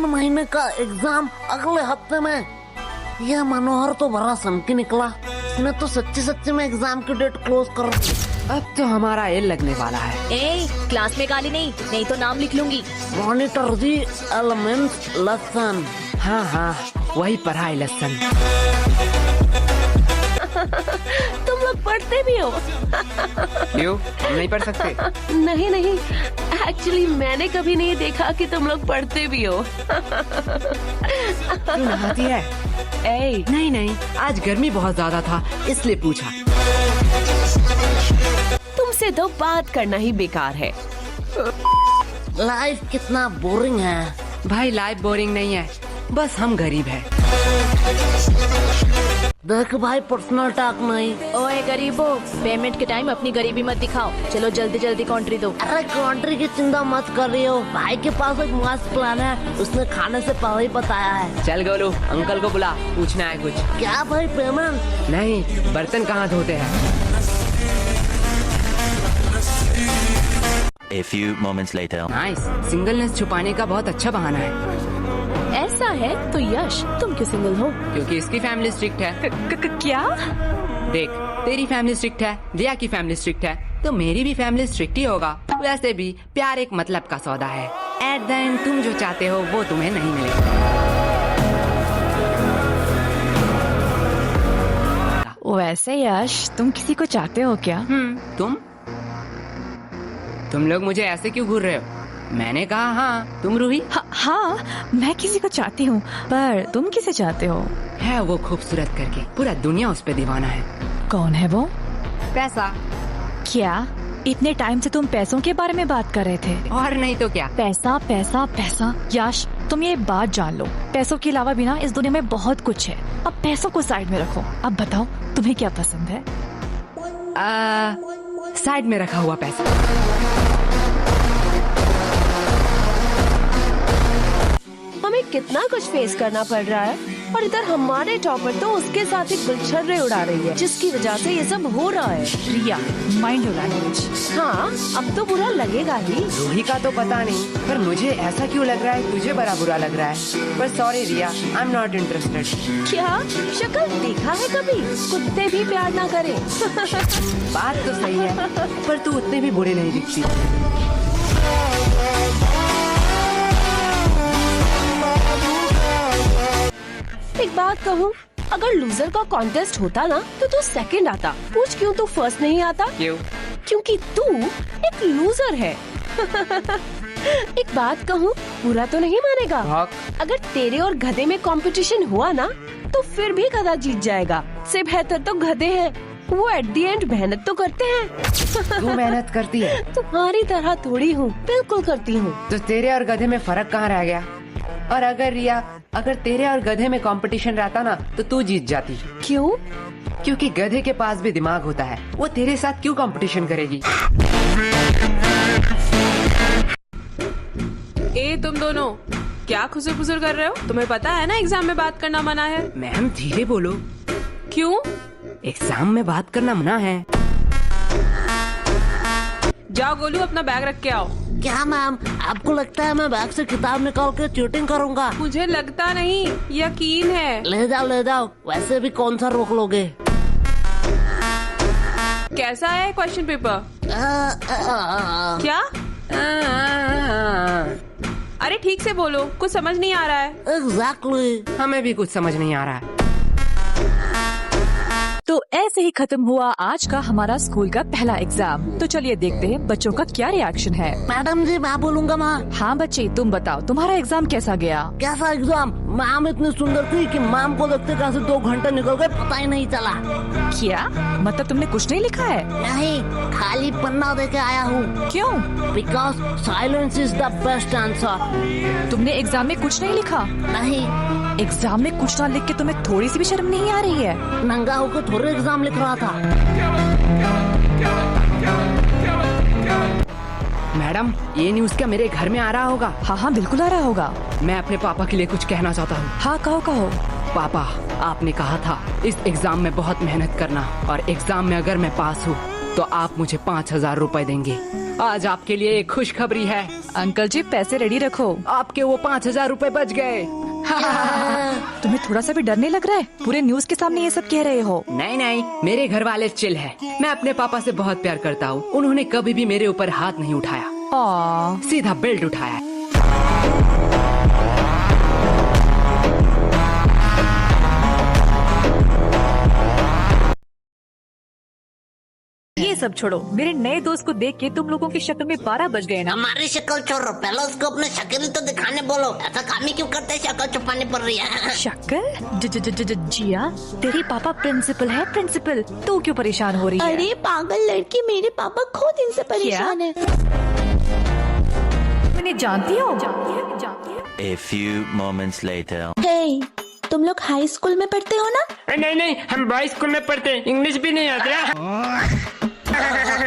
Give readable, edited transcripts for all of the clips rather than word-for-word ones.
महीने का एग्जाम अगले हफ्ते में। यह मनोहर तो बड़ा सनकी निकला। इसने तो सच्ची सच्ची में एग्जाम की डेट क्लोज कर। अब तो हमारा एल लगने वाला है। क्लास में गाली नहीं तो नाम लिख लूंगी। Monitor G elements lesson. हाँ वही पढ़ाई लेसन। तुम लोग पढ़ते भी हो? क्यों, हम नहीं पढ़ सकते? नहीं, एक्चुअली मैंने कभी नहीं देखा कि तुम लोग पढ़ते भी हो। तू नहाती है? नहीं, आज गर्मी बहुत ज्यादा था इसलिए पूछा। तुमसे तो बात करना ही बेकार है। लाइफ कितना बोरिंग है। भाई लाइफ बोरिंग नहीं है, बस हम गरीब हैं। देख भाई पर्सनल टॉक नहीं। ओए गरीबो, पेमेंट के टाइम अपनी गरीबी मत दिखाओ। चलो जल्दी कंट्री दो। अरे कंट्री की चिंता मत कर रही हो, भाई के पास एक मस्त प्लान है, उसने खाने से पहले ही बताया है। चल गोलू, अंकल को बुला, पूछना है कुछ। क्या भाई पेमेंट? नहीं, बर्तन कहाँ धोते हैं। A few moments later. Nice, singleness छुपाने का बहुत अच्छा बहाना है। ऐसा है तो यश, तुम क्यों सिंगल हो? क्योंकि इसकी फैमिली स्ट्रिक्ट है। क्या? देख, तेरी फैमिली स्ट्रिक्ट है, दिया की फैमिली स्ट्रिक्ट है, तो मेरी भी फैमिली स्ट्रिक्ट ही होगा। वैसे भी प्यार एक मतलब का सौदा है। एट द एंड तुम जो चाहते हो वो तुम्हें नहीं मिलेगा। वैसे यश, तुम किसी को चाहते हो क्या? तुम लोग मुझे ऐसे क्यों घूर रहे हो? मैंने कहा हाँ, तुम रूही? हाँ, मैं किसी को चाहती हूँ, पर तुम किसे चाहते हो? है वो खूबसूरत करके, पूरा दुनिया उस पे दीवाना है। कौन है वो? पैसा। क्या इतने टाइम से तुम पैसों के बारे में बात कर रहे थे? और नहीं तो क्या। पैसा। यश, तुम ये बात जान लो, पैसों के अलावा भी ना इस दुनिया में बहुत कुछ है। अब पैसों को साइड में रखो। अब बताओ तुम्हें क्या पसंद है? साइड में रखा हुआ पैसा। हमें कितना कुछ फेस करना पड़ रहा है, और इधर हमारे टॉपर तो उसके साथ एक गुलछर्रे उड़ा रही है, जिसकी वजह से ये सब हो रहा है। रिया, माइंड योर लैंग्वेज। हाँ, अब तो बुरा लगेगा ही। रूही का तो पता नहीं, पर मुझे ऐसा क्यों लग रहा है तुझे बड़ा बुरा लग रहा है। पर sorry Riya, I am not interested. क्या शक्ल देखा है कभी? कुत्ते भी प्यार ना करे। बात तो सही है, पर तू उतने भी बुरे नहीं दिखती। एक बात कहूँ, अगर लूजर का कॉन्टेस्ट होता ना तो तू सेकंड आता। पूछ क्यों तू फर्स्ट नहीं आता? क्यों? क्योंकि तू एक लूजर है। एक बात कहूँ, बुरा तो नहीं मानेगा? अगर तेरे और गधे में कंपटीशन हुआ ना तो फिर भी गधा जीत जाएगा। से बेहतर तो गधे हैं, वो एट दी एंड मेहनत तो करते हैं। तू मेहनत करती है? तुम्हारी तरह थोड़ी हूँ, बिल्कुल करती हूँ। तो तेरे और गधे में फर्क कहाँ रह गया? और अगर रिया, अगर तेरे और गधे में कंपटीशन रहता ना तो तू जीत जाती। क्यों? क्योंकि गधे के पास भी दिमाग होता है, वो तेरे साथ क्यों कंपटीशन करेगी? तुम दोनों क्या खुसर-फुसर कर रहे हो? तुम्हें पता है ना एग्जाम में बात करना मना है। मैम धीरे बोलो। क्यों? एग्जाम में बात करना मना है। जाओ गोलू, अपना बैग रख के आओ। क्या मैम, आपको लगता है मैं बैग से किताब निकाल के चीटिंग करूंगा? मुझे लगता नहीं, यकीन है। ले जाओ, वैसे भी कौन सा रोक लोगे। कैसा है क्वेश्चन पेपर? क्या? अरे ठीक से बोलो, कुछ समझ नहीं आ रहा है। एग्जैक्टली। हमें भी कुछ समझ नहीं आ रहा है। तो ऐसे ही खत्म हुआ आज का हमारा स्कूल का पहला एग्जाम। तो चलिए देखते हैं बच्चों का क्या रिएक्शन है। मैडम जी मैं बोलूंगा माँ। हाँ बच्चे, तुम बताओ तुम्हारा एग्जाम कैसा गया? कैसा एग्जाम? मैम इतनी सुंदर थी कि मैम को देखते कैसे 2 घंटे निकल गए पता ही नहीं चला। क्या मतलब तुमने कुछ नहीं लिखा है? नहीं, खाली पन्ना देके आया हूँ। क्यों? Because silence is the best answer. तुमने एग्जाम में कुछ नहीं लिखा? नहीं। एग्जाम में कुछ ना लिख के तुम्हें थोड़ी सी भी शर्म नहीं आ रही है? नंगा होकर थोड़े एग्जाम लिख रहा था। मैडम, ये न्यूज़ क्या मेरे घर में आ रहा होगा? हाँ बिल्कुल आ रहा होगा। मैं अपने पापा के लिए कुछ कहना चाहता हूँ। हाँ कहो। पापा, आपने कहा था इस एग्जाम में बहुत मेहनत करना, और एग्जाम में अगर मैं पास हूँ तो आप मुझे 5,000 रुपए देंगे। आज आपके लिए एक खुशखबरी है, अंकल जी पैसे रेडी रखो। आपके वो 5,000 रुपए बच गए। तुम्हें थोड़ा सा भी डर नहीं लग रहा है? पूरे न्यूज के सामने ये सब कह रहे हो। नहीं नहीं, मेरे घर वाले चिल है। मैं अपने पापा से बहुत प्यार करता हूँ। उन्होंने कभी भी मेरे ऊपर हाथ नहीं उठाया, सीधा बेल्ट उठाया। ये सब छोड़ो, मेरे नए दोस्त को देख के तुम लोगों की शक्ल में 12 बज गए ना। हमारी शक्ल छोड़ो, पहले उसको अपने शक्ल तो दिखाने बोलो। ऐसा काम ही क्यों करते हैं, शक्ल छुपानी पड़ रही है। शक्ल? जिया, तेरी पापा प्रिंसिपल है, प्रिंसिपल। तू क्यों परेशान हो रही है? अरे पागल लड़की, मेरे पापा खुद इनसे परेशान है। मैंने जानती हो। A few moments later. हे, तुम लोग हाई स्कूल में पढ़ते हो ना? नहीं नहीं, हम बॉय स्कूल में पढ़ते हैं, इंग्लिश भी नहीं आता।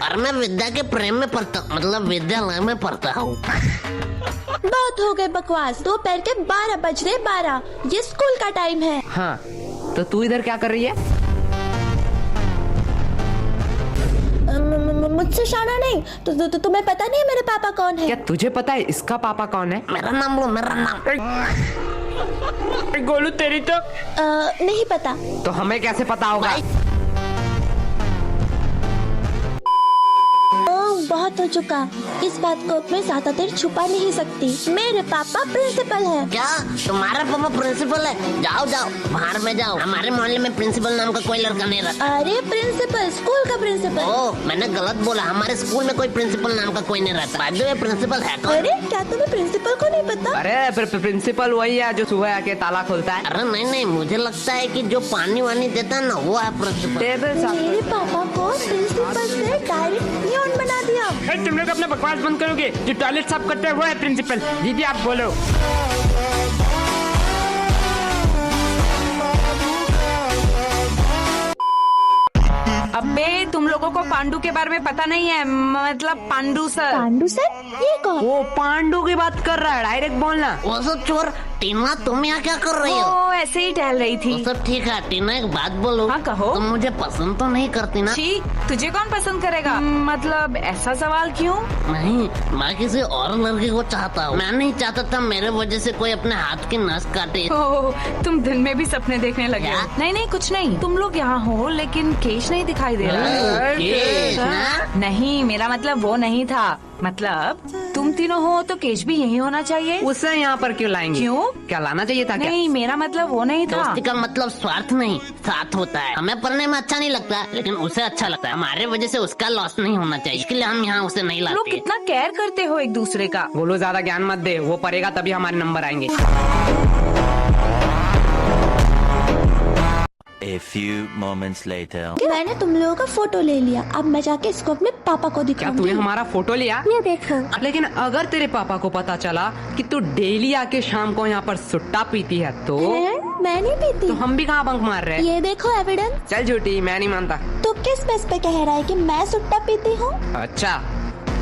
और मैं विद्या के प्रेम में पढ़ता हूँ, मतलब विद्यालय में पढ़ता हूँ। बहुत हो गए बकवास। दोपहर के 12 बज रहे। 12 ये स्कूल का टाइम है। हाँ, तो तू इधर क्या कर रही है? मुझसे शाना नहीं। तो तुम्हें पता नहीं है मेरे पापा कौन है? क्या तुझे पता है इसका पापा कौन है? मेरा नाम लो, मेरा नाम। गोलू तेरी तो नहीं पता। तो हमें कैसे पता होगा? बहुत हो चुका। इस बात को मैं ज्यादा देर छुपा नहीं सकती। मेरे पापा प्रिंसिपल हैं। क्या तुम्हारा पापा प्रिंसिपल है? जाओ जाओ, बाहर में जाओ। हमारे मोहल्ले में प्रिंसिपल नाम का कोई लड़का नहीं रहता। अरे प्रिंसिपल, स्कूल का प्रिंसिपल। ओह, मैंने गलत बोला। हमारे स्कूल में कोई प्रिंसिपल नाम का कोई नहीं रहता। बाय द वे, प्रिंसिपल है कौन? अरे क्या तुम्हें प्रिंसिपल को नहीं पता? अरे प्रिंसिपल वही है जो सुबह आके ताला खोलता है। अरे नहीं नहीं, मुझे लगता है कि जो पानी वानी देता है ना, वो है प्रिंसिपल। टेबल साफ मेरे पापा को प्रिंसिपल से डायरेक्ट पियोन बना दिया। तुम लोग अपना बकवास बंद करोगे? जो टॉयलेट साफ करता है वो है प्रिंसिपल। दीदी आप बोलो। अबे तुम लोगों को पांडु के बारे में पता नहीं है, मतलब पांडु सर। पांडु सर? ये कौन? वो पांडु की बात कर रहा है, डायरेक्ट बोलना। वो सब चोर। टीना, तुम यहाँ क्या कर रही हो? वो ऐसे ही टहल रही थी। वो सब ठीक है। टीना एक बात बोलो। हाँ, कहो। तुम मुझे पसंद तो नहीं करती ना? छी, तुझे कौन पसंद करेगा? मतलब ऐसा सवाल क्यों? नहीं, मैं किसी और लड़की को चाहता हूँ। मैं नहीं चाहता था मेरे वजह से कोई अपने हाथ की नस काटे। ओह, तुम दिन में भी सपने देखने लगे हो। क्या? नहीं नहीं, कुछ नहीं। तुम लोग यहाँ हो लेकिन केश नहीं दिखाई दे रहा। केश ना? नहीं, मेरा मतलब वो नहीं था। मतलब तुम तीनों हो तो केश भी यही होना चाहिए। उसे यहाँ पर क्यों लाएंगे? क्यों? क्या लाना चाहिए था क्या? नहीं, मेरा मतलब वो नहीं था। दोस्ती का मतलब स्वार्थ नहीं, साथ होता है। हमें पढ़ने में अच्छा नहीं लगता, लेकिन उसे अच्छा लगता है। हमारे वजह से उसका लॉस नहीं होना चाहिए, इसके लिए हम यहाँ उसे नहीं लोग लाते। कितना केयर करते हो एक दूसरे का। बोलो ज्यादा ज्ञान मत दे, वो पढ़ेगा तभी हमारे नंबर आएंगे। A few moments later. मैंने तुम लोगों का फोटो ले लिया। अब मैं जाके इसको अपने पापा को क्या दिखाऊंगी। तूने हमारा फोटो लिया? ये देखो। लेकिन अगर तेरे पापा को पता चला कि तू डेली आके शाम को यहाँ पर सुट्टा पीती है तो मैं नहीं पीती। तो हम भी कहाँ बंक मार रहे हैं? ये देखो एविडेंस। चल झूठी, मैं नहीं मानता। तो किस बेस पे कह रहा है कि मैं सुट्टा पीती हूँ? अच्छा,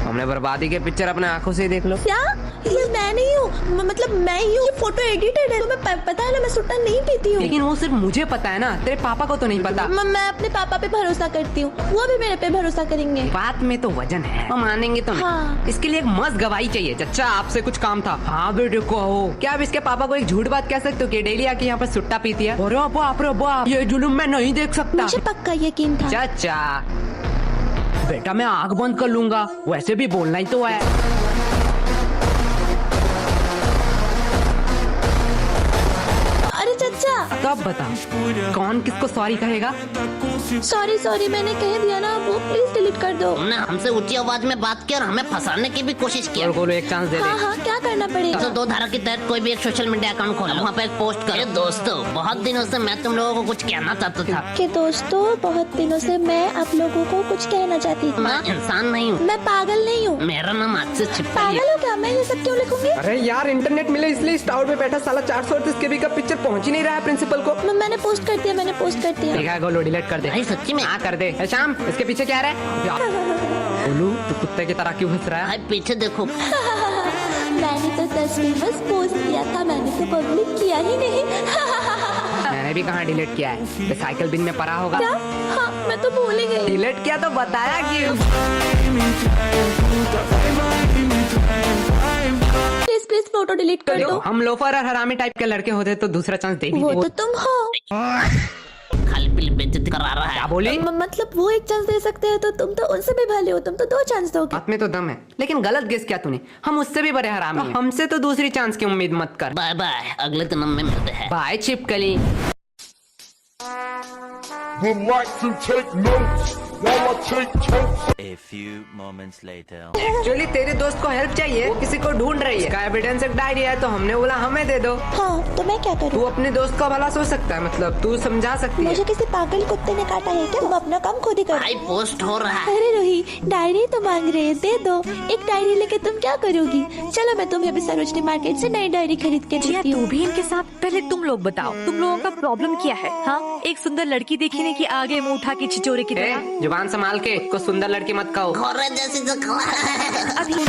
हमने बर्बादी के पिक्चर अपने आंखों से देख लो। क्या? ये मैं नहीं हूँ, मतलब मैं ही हूँ। फोटो एडिटेड है। तुम्हें पता है ना, मैं सुट्टा नहीं पीती हूँ। लेकिन वो सिर्फ मुझे पता है ना, तेरे पापा को तो नहीं पता। मैं अपने पापा पे भरोसा करती हूँ, वो भी मेरे पे भरोसा करेंगे। बात में तो वजन है, हम मानेंगे तो नहीं। हाँ। इसके लिए एक मस्त गवाही चाहिए। चचा, आपसे कुछ काम था। हाँ बेटे कहो। क्या आप इसके पापा को एक झूठ बात कह सकते हो कि डेली आके यहाँ पर सुट्टा पीती है? अरे बाप रे बाप, ये जुल्म मैं नहीं देख सकता। मुझे पक्का यकीन था। चाचा बेटा, मैं आंख बंद कर लूंगा, वैसे भी बोलना ही तो है। अरे चचा, तब बता, कौन किसको सॉरी कहेगा? सॉरी मैंने कह दिया ना, वो प्लीज डिलीट कर दो। तुमने हमसे ऊंची आवाज में बात की और हमें फंसाने की भी कोशिश की। और बोलो एक चांस दे दे। हाँ, क्या करना पड़ेगा? 102 धारा के तहत कोई भी एक सोशल मीडिया अकाउंट खोलो, वहाँ पे एक पोस्ट करो। दोस्तों, बहुत दिनों से मैं तुम लोगों को कुछ कहना चाहता था। कि दोस्तों, बहुत दिनों से मैं आप लोगों को कुछ कहना चाहती थी। मैं इंसान नहीं हूँ, मैं पागल नहीं हूँ। मेरा नाम आज से छिपा पागल हो क्या? मैं ये सब क्यों लिखूंगी? अरे यार, इंटरनेट मिले इसलिए इस टावर पे बैठा साला 438 केबी का पिक्चर पहुंच ही नहीं रहा है प्रिंसिपल को। मैंने पोस्ट कर दिया, मैंने पोस्ट कर दिया। ठीक है, गोलू डिलीट कर दे। भाई सच्ची में? हाँ कर दे। ए, शाम, इसके पीछे क्या है? गोलू, तू कुत्ते की तरह क्यों हंस रहा है? भाई पीछे देखो। मैंने तो तस्वीर बस पोस्ट किया था, मैंने तो पब्लिक किया ही नहीं। मैंने भी कहाँ डिलीट किया है? रिसाइकल बिन में पड़ा होगा। हाँ, मैं तो भूल ही गई। डिलीट किया तो बताया क्यों? प्लीज प्लीज फोटो डिलीट कर दो। हम लोफर और हरामी टाइप के लड़के होते तो दूसरा चांस दे भी वो देते। तो तुम हो। खाली पिल बेइज्जती करा रहा है। क्या बोली? मतलब वो एक चांस दे सकते हैं तो तुम तो उनसे भी भले हो, तुम तो 2 चांस दोगे। हाथ में तो दम है, लेकिन गलत गेस किया तूने। हम उससे भी बड़े हरामी हैं। हमसे तो दूसरी चांस की उम्मीद मत कर। बाय बाय, अगले जन्म में मिलते हैं। बाय छिपकली। would like to take notes while I take totes. A few moments later. Actually तेरे दोस्त को हेल्प चाहिए, वो किसी को ढूंढ रही है। इसका एविडेंस एक डायरी है, तो हमने बोला हमें दे दो। हाँ, तो मैं क्या तू करूँ? अपने दोस्त का भला सोच सकता है, मतलब तू समझा सकती है। मुझे किसी पागल कुत्ते ने काटा है क्या? तुम अपना काम खुद ही करो। भाई पोस्ट हो रहा है। अरे रोही, डायरी तो मांग रहे हैं, दे दो। एक डायरी लेके तुम क्या करोगी? चलो मैं तुम्हें भी सरोजनी मार्केट से नई डायरी खरीद के जिया देती तू हूँ। भी इनके साथ। पहले तुम लोग बताओ, तुम लोगों का प्रॉब्लम क्या है? हाँ, एक सुंदर लड़की देखी नहीं कि आगे मुंह उठा के छिचोरे की तरह। जुबान संभाल के, को सुंदर लड़की मत कहो। घोड़े जैसी जो अभी